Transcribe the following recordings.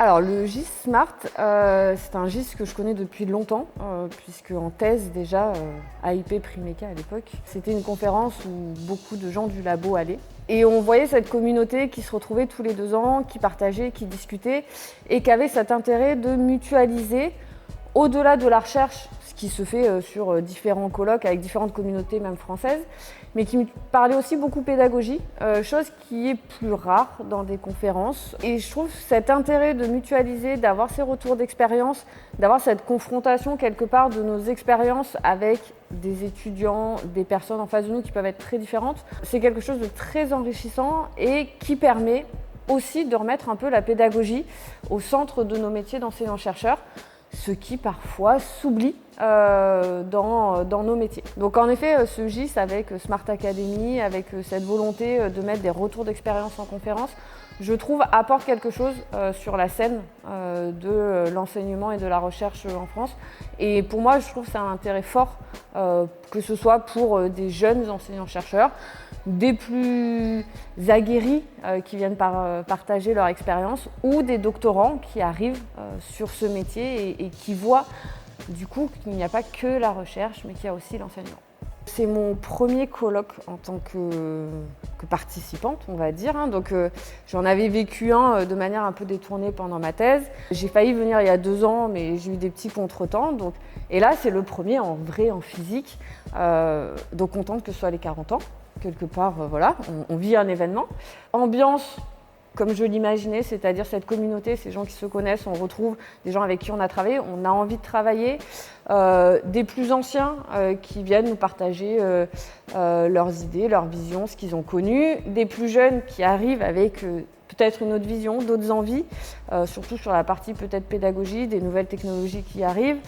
Alors le GIS Smart, c'est un GIS que je connais depuis longtemps, puisque en thèse déjà, AIP Primeca à l'époque, c'était une conférence où beaucoup de gens du labo allaient. Et on voyait cette communauté qui se retrouvait tous les 2 ans, qui partageait, qui discutait, et qui avait cet intérêt de mutualiser au-delà de la recherche, ce qui se fait sur différents colloques avec différentes communautés, même françaises, mais qui parlait aussi beaucoup pédagogie, chose qui est plus rare dans des conférences. Et je trouve cet intérêt de mutualiser, d'avoir ces retours d'expérience, d'avoir cette confrontation quelque part de nos expériences avec des étudiants, des personnes en face de nous qui peuvent être très différentes, c'est quelque chose de très enrichissant et qui permet aussi de remettre un peu la pédagogie au centre de nos métiers d'enseignants-chercheurs, ce qui parfois s'oublie dans nos métiers. Donc en effet, ce GIS avec Smart Academy, avec cette volonté de mettre des retours d'expérience en conférence, je trouve apporte quelque chose sur la scène de l'enseignement et de la recherche en France. Et pour moi, je trouve que c'est un intérêt fort, que ce soit pour des jeunes enseignants-chercheurs, des plus aguerris qui viennent partager leur expérience, ou des doctorants qui arrivent sur ce métier et qui voient du coup qu'il n'y a pas que la recherche, mais qu'il y a aussi l'enseignement. C'est mon premier colloque en tant que participante, on va dire. Donc j'en avais vécu un de manière un peu détournée pendant ma thèse. J'ai failli venir il y a 2 ans, mais j'ai eu des petits contretemps. Et là, c'est le premier en vrai, en physique. Donc contente que ce soit les 40 ans. Quelque part, voilà, on vit un événement. Ambiance, comme je l'imaginais, c'est-à-dire cette communauté, ces gens qui se connaissent, on retrouve des gens avec qui on a travaillé, on a envie de travailler, des plus anciens qui viennent nous partager leurs idées, leurs visions, ce qu'ils ont connu, des plus jeunes qui arrivent avec peut-être une autre vision, d'autres envies, surtout sur la partie peut-être pédagogie, des nouvelles technologies qui arrivent,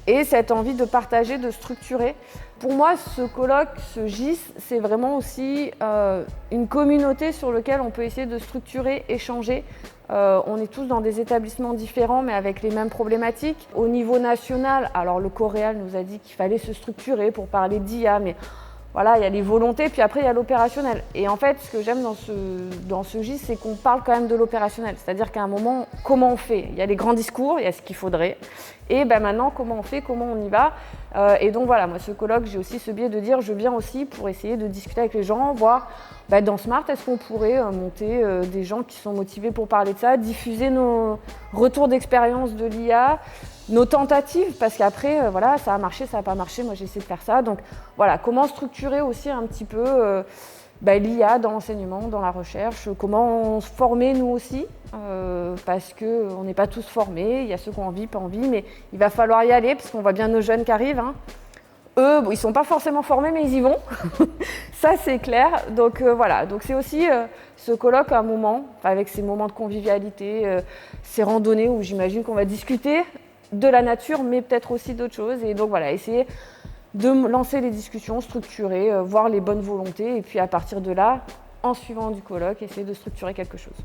et cette envie de partager, de structurer. Pour moi, ce colloque, ce GIS, c'est vraiment aussi une communauté sur laquelle on peut essayer de structurer, échanger. On est tous dans des établissements différents, mais avec les mêmes problématiques. Au niveau national, alors le Coréal nous a dit qu'il fallait se structurer pour parler d'IA, mais voilà, il y a les volontés, puis après il y a l'opérationnel. Et en fait, ce que j'aime dans ce GIS, c'est qu'on parle quand même de l'opérationnel. C'est-à-dire qu'à un moment, comment on fait? Il y a les grands discours, il y a ce qu'il faudrait. Et ben maintenant, comment on fait? Comment on y va? Et donc voilà, moi ce colloque, j'ai aussi ce biais de dire, je viens aussi pour essayer de discuter avec les gens, voir dans Smart, est-ce qu'on pourrait monter des gens qui sont motivés pour parler de ça, diffuser nos retours d'expérience de l'IA, nos tentatives, parce qu'après, voilà, ça a marché, ça n'a pas marché, moi j'ai essayé de faire ça. Donc voilà, comment structurer aussi un petit peu l'IA dans l'enseignement, dans la recherche, comment se former nous aussi, parce qu'on n'est pas tous formés, il y a ceux qui ont envie, pas envie, mais il va falloir y aller, parce qu'on voit bien nos jeunes qui arrivent. Eux, ils ne sont pas forcément formés, mais ils y vont, ça c'est clair. Donc voilà, donc c'est aussi ce colloque à un moment, avec ces moments de convivialité, ces randonnées où j'imagine qu'on va discuter de la nature, mais peut-être aussi d'autres choses. Et donc voilà, essayer de lancer les discussions, structurer, voir les bonnes volontés, et puis à partir de là, en suivant du colloque, essayer de structurer quelque chose.